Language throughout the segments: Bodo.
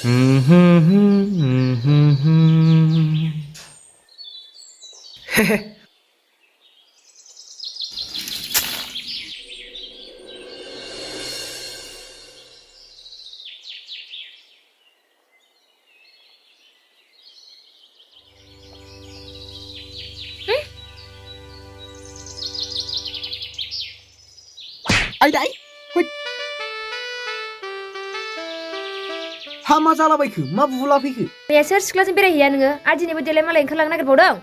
Ai đấy, hoi. Hama jala baikı, ma bula fैखो? Ya सोर सिख्लाजों बेरायहैया नोङो? आदिनिबो देलाय मालाय ओंखारलांनो नागिरबावदों।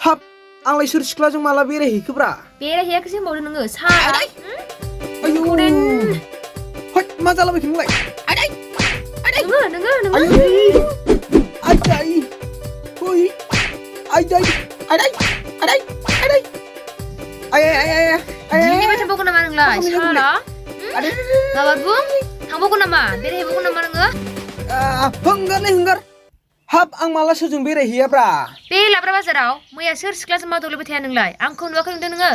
हाब, आंलाय सोर सिख्लाजों माला बेरायहैखोब्रा? बेरायहैयाखैसो होनबावदों नोङो, साला। आयौ। हoi, मा jala baikı नोंलाय? आदै, आदै। नोङो। आदै, hoi, आदै, आदै, आदै, आदै। Diनिबो थांबावगोन नामा नोंलाय? साला। माबा बुं? थांबावगोन नामा? बेरायहैबावगोन नामा नोङो? हंगार। हाब, आं माला सोरजों बेरायहैयाब्रा? बे लाब्रा बाजाराव मैया सोर सिख्लाजों मा दौलायबाय थाया नोंलाय? आंखौ नुवाखै नंदों नोङो?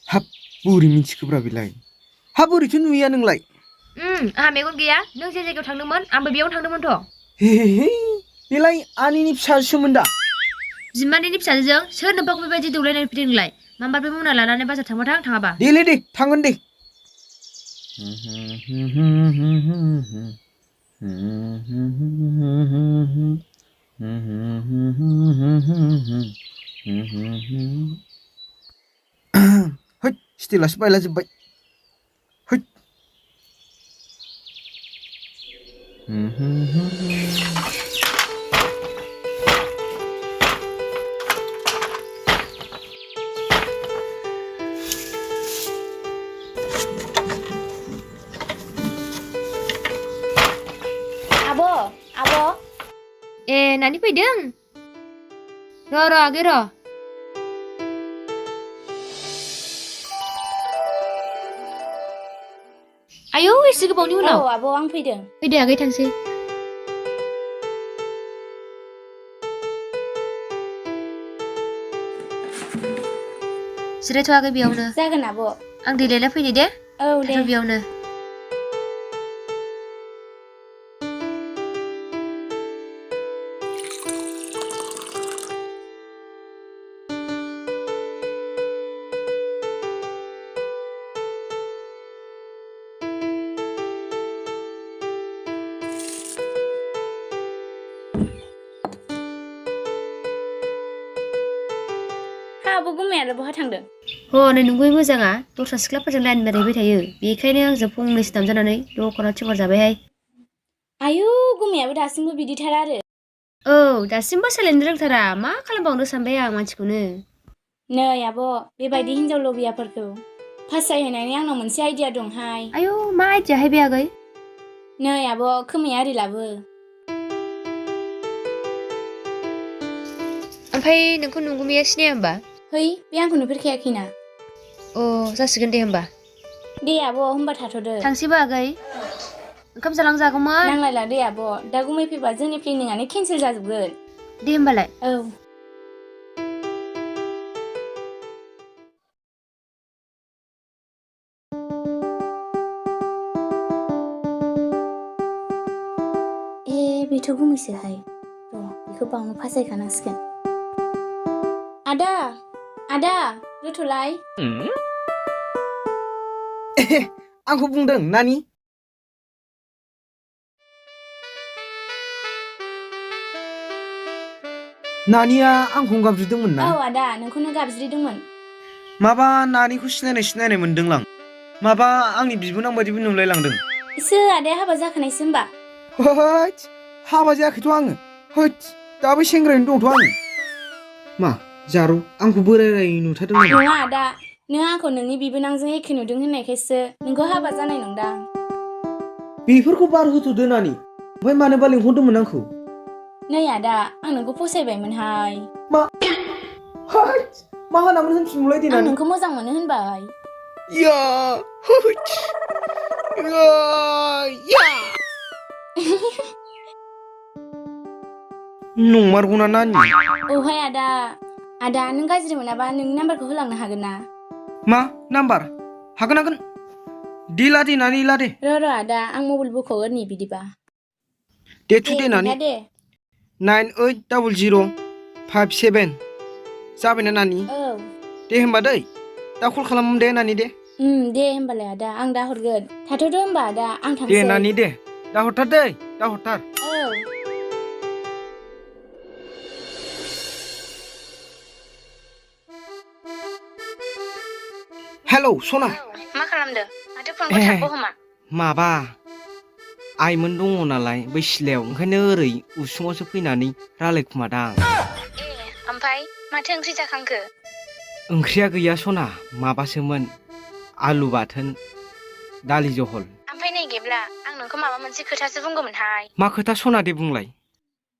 हाब, बोरै मिथिखोब्रा बेलाय? हाब, बोरैथो नुयैया नोंलाय? आंहा मेगन गैया। नों जे जायगायाव थांदोंमोन, आंबो बेयावनो थांदोंमोनथ'। हे, बेलाय आनैनि फिसाजोसोमोन दा। बिमादैनि फिसाजोजों सोर नोंपाखौ बेबायदि दौलायनानै फैदों नोंलाय? माबा बे मोना लानानै बाजार थाङाबा? दे, थांगोन दे। होद, स्टिलासो बायलाजोब्बाय। होद। Abo. Nani fैदों? र' आगै र'। आयौ, एसे गोबावनि उनाव। औ, आब' आं फैदों। फैदो आगै थांसै। जिरायथ' आगै बेयावनो। जागोन आब'। आं दै लायना फैनि दे। औ दे। थाथ' बेयावनो। आब' गुमैयालाय बहा थांदों? नै नोंगुमै मोजाङा दस्रा सिख्लाफोरजों लाइन बेरायबाय थायो। बेखायनो आंजों फंनैसो दामजानानै दखानाव थिनहर जाबायहाय। आयौ, गुमैयाबो दासिमबो बिदिथार आरो। औ, दासिमबो सोलायनो रोंथारा। मा खालामबावनो सानबाय आं मानसिखौनो। नै आब', बेबायदि हिनजाव लबियाफोरखौ फासायहोनायनि आंनाव मोनसे आइडिया दंहाय। आयौ, मा आइडियाहाय बे आगै? नै आब', खोमाया रिलाबो। ओमफ्राय नोंखौ नंगुमैया सिनाया होमबा? है, बे आंखौ नुफेरखायाखैना। जासिगोन दे होमबा। दे आब', होमबा थाथ'दो। थांसैबो आगै। ओंखाम जालांजागौमोन। नांलायला दे आब', दा गुमै फैबा जोंनि प्लेनिंआनो केन्सेल जाजोबगोन। दे होमबालाय। औ। बेथ' गुमैसोहाय। बेखौ बावनो फासायखानांसिगोन। आदा, दोथ'लाय। आंखौ बुंदों नानि? नानिया आंखौ गाबज्रिदोंमोन ना? औ आदा, नोंखौनो गाबज्रिदोंमोन। माबा नानिखौ सिनायनाय मोनदोंलां। माबा आंनि बिबोनां बायदिबो नुलायलांदों। इसोर, आदाया हाबा जाखानायसो होमबा? होद, हाबा जायाखैथ' आङो। होद, दाबो सेंग्रायैनो दंथ' आङो। मा जारौ, आंखौ बोराय नुथारदों नामा? नङा आदा, नों आंखौ नोंनि बिबोनांजों एखे नुदों होननायखायसो नोंखौ हाबा जानाय नंदां। बेफोरखौ बार होथ'दो नानि। ओमफ्राय मानोबा लिंहरदोंमोन आंखौ? नै आदा, आं नोंखौ फसायबायमोनहाय। मा? होद, मा होनामोन होनफिनलाय दे आं नानि। नोंखौ मोजां मोनो होनबाय। या, होद, या। नंमारगौना नानि? औहाय आदा, नों गाज्रि मोनाबा नोंनि नाम्बारखौ होलांनो हागोन ना? मा नाम्बार? हागोन। दे ला दे नानि, ला दे। र' आदा, आं मबाइल बख'गोरनि बिदिबा। दे टु दे नानि दे 980057 जाबायना नानि औ दे होमबा दै दा कल खालाम दे नानि दे दे होमबालाय आदा आं दा हरगोन थाथ'दो होमबा आदा आं दे थांसै नानि दे दा हरथार दै दा हरथार औ हेलौ सना मा खालामदों माथो फनखौ थाबबो हमा माबा आइमोन दङ नालाय बै सिलायाव ओंखायनो ओरै उसुङावसो फैनानै रायलायखुमादां ओमफ्राय माथो ओंख्रि जाखांखो ओंख्रिया गैया सना माबासोमोन आलु बाथोन दालि जहल ओमफ्राय नै गेब्ला आं नोंखौ माबा मोनसे खोथासो बुंगौमोनहाय मा खोथा सना दे बुंलाय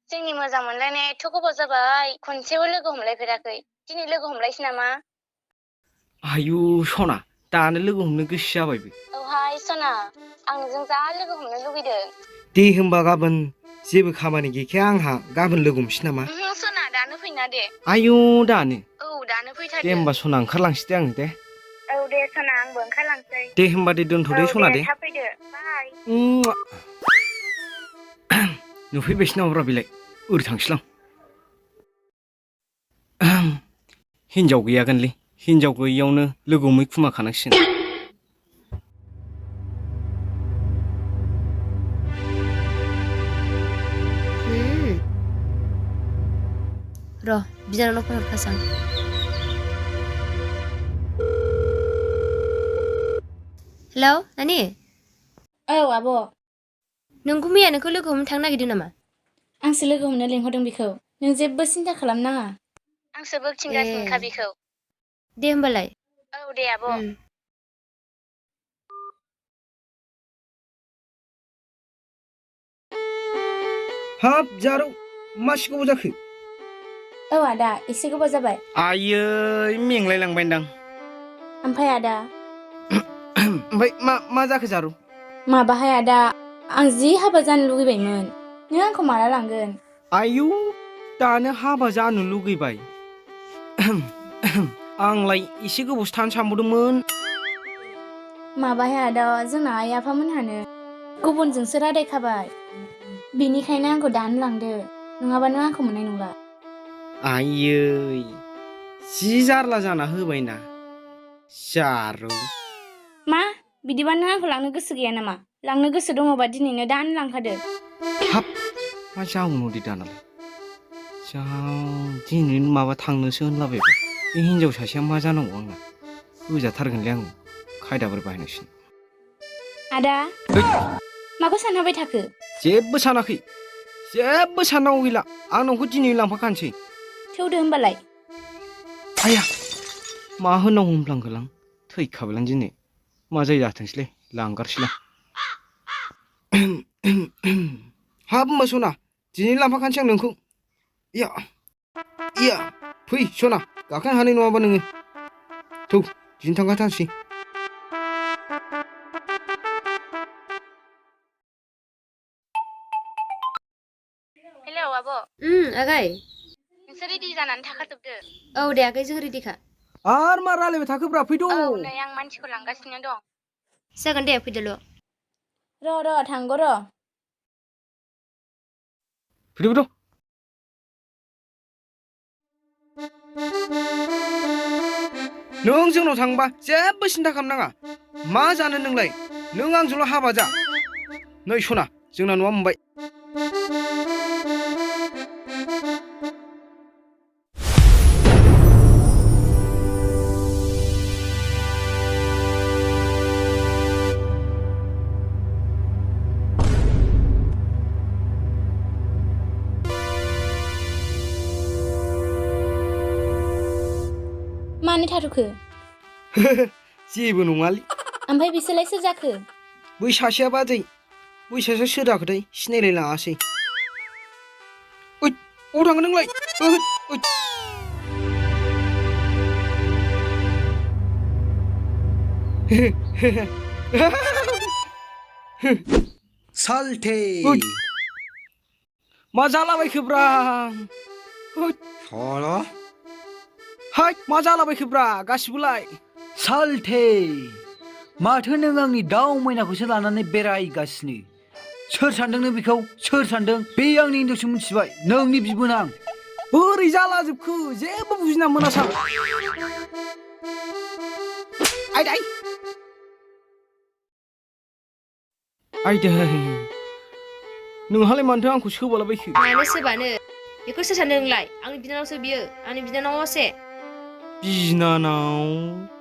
जोंनि मोजां मोनलायनाया एथ' गोबाव जाबाय खनसेबो लोगो हमलायफेराखै दिनै लोगो हमलायसै नामा आयु सना दानो लोगो हमनो गोसो जाबायबो औहाय सना आं नोंजों जा लोगो हमनो लुगैदों दे होमबा गाबोन जेबो खामानि गैखाया आंहा गाबोन लोगो हमसै नामा सना दानो फैना दे आयु दानो औ दानो फैथारदो दे होमबा सना ओंखारलांसै दे आङो दे औ दे सना आंबो ओंखारलांसै दे होमबा दे दोनथ'दे सना दे थाब फैदो बाय नुफैबायसो नामाब्रा बेलाय ओरै थांसैलां हिनजाव गैयागोनलै हिनजाव गैयियावनो लोगो हमै खुमाखानांसिगोन र' बिनानावनाव फन हरखासां हेलौ नानि औ आब' नोंखौ मैया नोंखौ लोगो हमनो थांनो नागिरदों नामा आंसो लोगो हमनो लिंहरदों बेखौ नों जेबो सिन्था खालामनाङा आंसो बोगथिंगासिनोखा बेखौ दे होमबालाय औ दे आब' हाब जारौ मासि गोबाव जाखो औ आदा एसे गोबाव जाबाय आयै मेंलायलांबायदां ओमफ्राय आदा ओमफ्राय मा जाखो जारौ माबाहाय आदा आं जि हाबा जानो लुगैबायमोन नों आंखौ माला लांगोन आयु दानो हाबा जानो लुगैबाय आंलाय एसे गोबावसो थानो सानबावदोंमोन माबाहाय आदा जोंना आइ आफामोनहानो गुबुनजोंसो रादायखाबाय बेनिखायनो आंखौ दानो लांदो नङाबा नों आंखौ मोननाय नंला आयै जि जारला जाना होबायना जारौ मा बिदिबा नों आंखौ लांनो गोसो गैया नामा लांनो गोसो दङबा दिनैनो दानो लांखादो हाब मा जावनो दे दानालाय दिनैनो माबा थांनोसो होनलाबायबाय बे हिनजाव सासेया मा जानांगौ आंना होजाथारगोनलै आङो खायदाफोर बाहायनांसिगोन आदा माखौ सानहाबाय थाखो जेबो सानाखै जेबो साननांगौ गैला आं नोंखौ दिनै लांफाखानोसै थौदो होमबालाय आया मा होननांगौ होनफ्लांखोलां थैखाबायलां दिनै मा जायो जाथोंसैलै लांगारसैलां हाब होमबा सना दिनै लांफाखानोसै आं नोंखौ इया फै सना गाखोनो हानाय नङाबा नोङो थौ दिनै थांखाथारसै हेलौ आब' आगै नोंसोर रेडि जानानै थाखाजोबदो औ दे आगै जों रेडिखा आर मा रायलायबाय थाखोब्रा फैद' औ नै आं मानसिखौ लांगासिनो दं जागोन दे फैदोल' र' थांगौ र' फैद' नों जोंनाव थांबा जेबो सिन्था खालामनाङा मा जानो नोंलाय नों आंजोंल' हाबा जा नै सना जोंना न'आ मोनबाय मानो थाथ'खो जेबो नङालै ओमफ्राय बिसोरलाय सोर जाखो बै सासेया बाजै बै सासेया सोर जाखोथाय सिनायलाय लाङासै ओइ अबाव थांगोन नोंलाय साल्थे मा जालाबायखोब्रा साला हाय मा जालाबायखोब्रा गासिबोलाय साल्थे माथो नों आंनि दाउ मैनाखौसो लानानै बेरायगासिनो सोर सानदों नों बेखौ सोर सानदों बे आंनि हिनजावसो मिथिबाय नोंनि बिबोनां बोरै जालाजोबखो जेबो बुजिना मोनासां आयदै आयदै नोंहालाय मानोथो आंखौ सोबालाबायखो मानो सोबानो बेखौ सोर सानदों नोंलाय आंनि बिनानावसो बियो आंनि बिनानावसो बिनानाव